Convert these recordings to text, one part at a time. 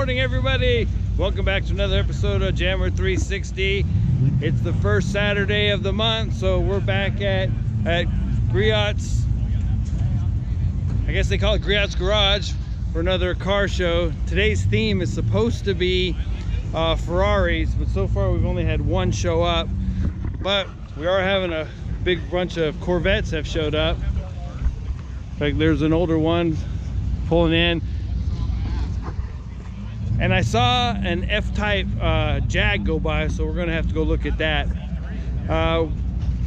morning, everybody. Welcome back to another episode of Jammer 360. It's the first Saturday of the month, so we're back at Griot's. I guess they call it Griot's Garage for another car show. Today's theme is supposed to be Ferraris, but so far we've only had one show up. But we are having a big bunch of Corvettes have showed up. In fact, there's an older one pulling in. And I saw an F-type Jag go by, so we're gonna have to go look at that.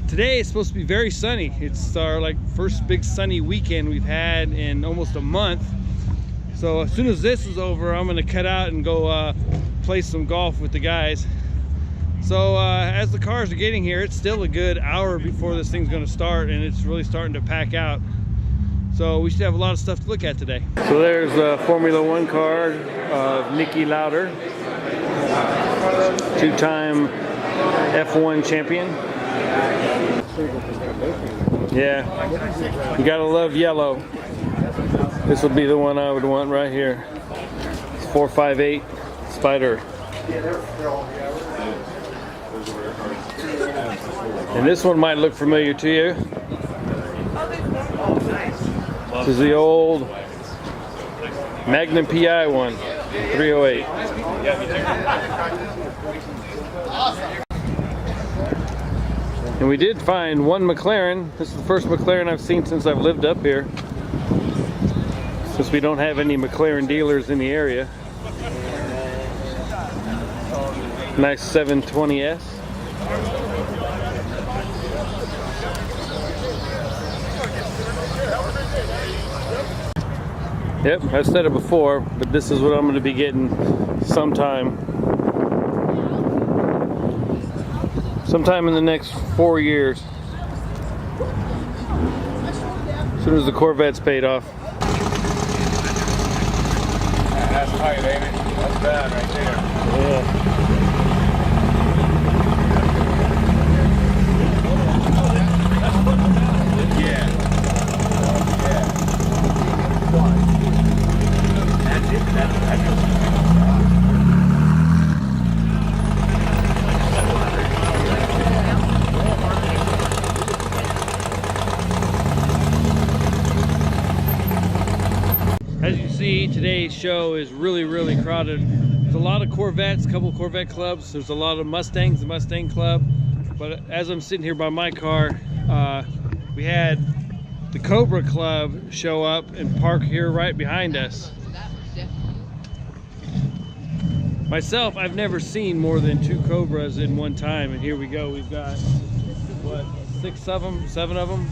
Today is supposed to be very sunny. It's our first big sunny weekend we've had in almost a month. So as soon as this is over, I'm gonna cut out and go play some golf with the guys. So as the cars are getting here, it's still a good hour before this thing's gonna start, and it's really starting to pack out. So we should have a lot of stuff to look at today. So there's the Formula One car of Nicky Lauder, two-time F1 champion. Yeah, you gotta love yellow. This would be the one I would want right here. It's 458 Spider. And this one might look familiar to you. This is the old Magnum PI one, 308. And we did find one McLaren. This is the first McLaren I've seen since I've lived up here, since we don't have any McLaren dealers in the area. Nice 720S. Yep, I've said it before, but this is what I'm going to be getting sometime in the next 4 years. As soon as the Corvette's paid off. That's tight, baby. That's bad right there. Yeah. As you see, today's show is really crowded. There's a lot of Corvettes, a couple of Corvette clubs. There's a lot of Mustangs, the Mustang Club. But as I'm sitting here by my car, we had the Cobra Club show up and park here right behind us. Myself, I've never seen more than 2 Cobras in one time, and here we go. We've got, what, 6 of them, 7 of them?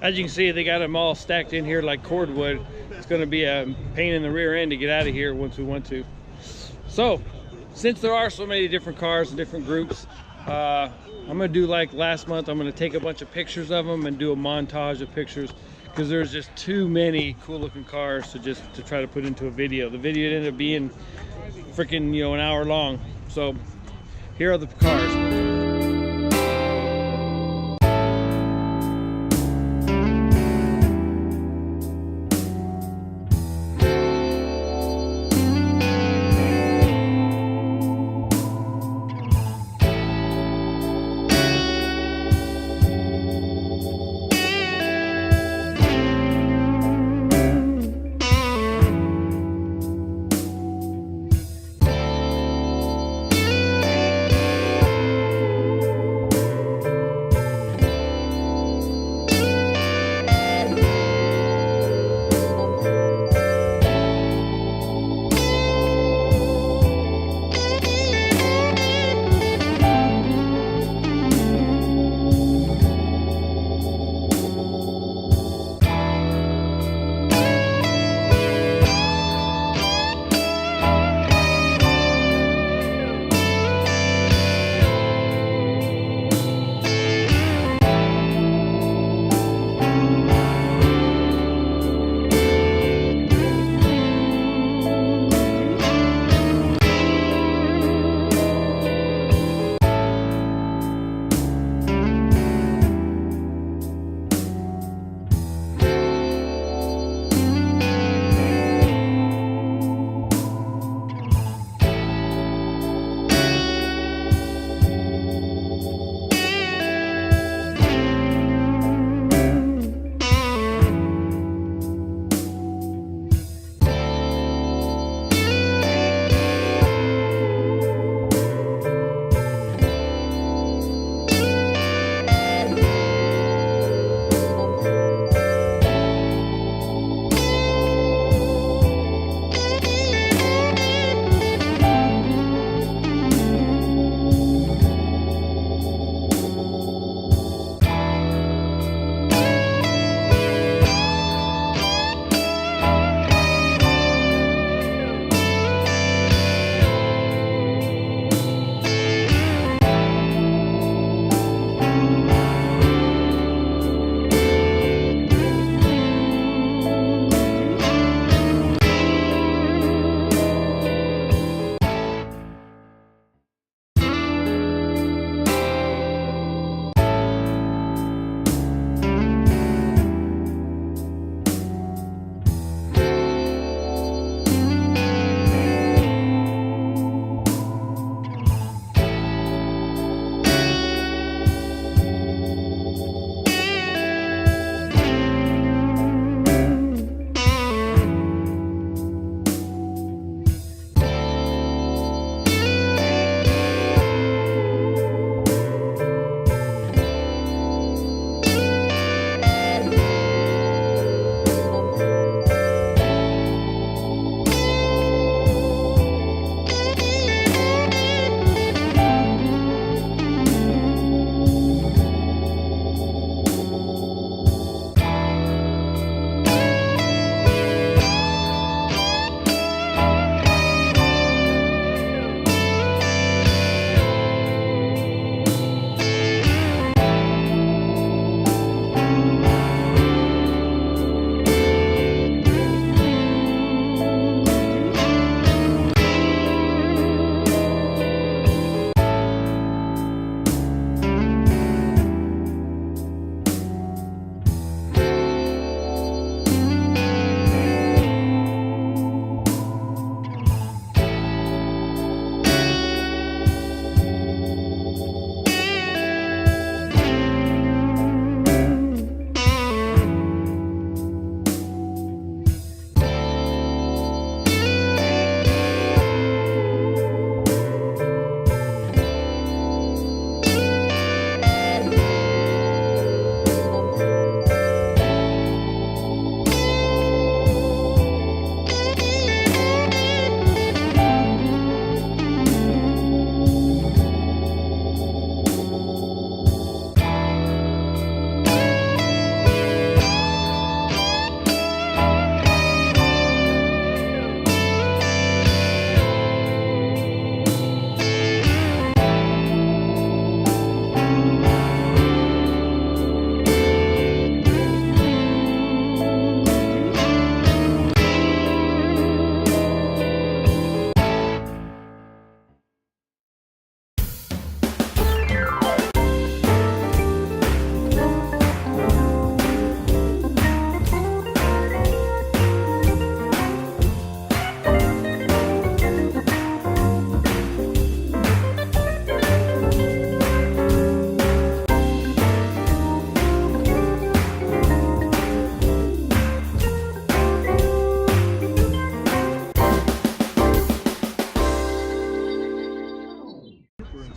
As you can see, they got them all stacked in here like cordwood. It's going to be a pain in the rear end to get out of here once we want to. So, since there are so many different cars and different groups, I'm going to do like last month. I'm going to take a bunch of pictures of them and do a montage of pictures, because there's just too many cool looking cars to try to put into a video. The video ended up being freaking, an hour long. So here are the cars.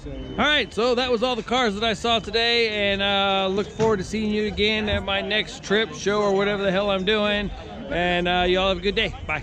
All right, so that was all the cars that I saw today, and look forward to seeing you again at my next trip, show, or whatever the hell I'm doing. And y'all have a good day. Bye.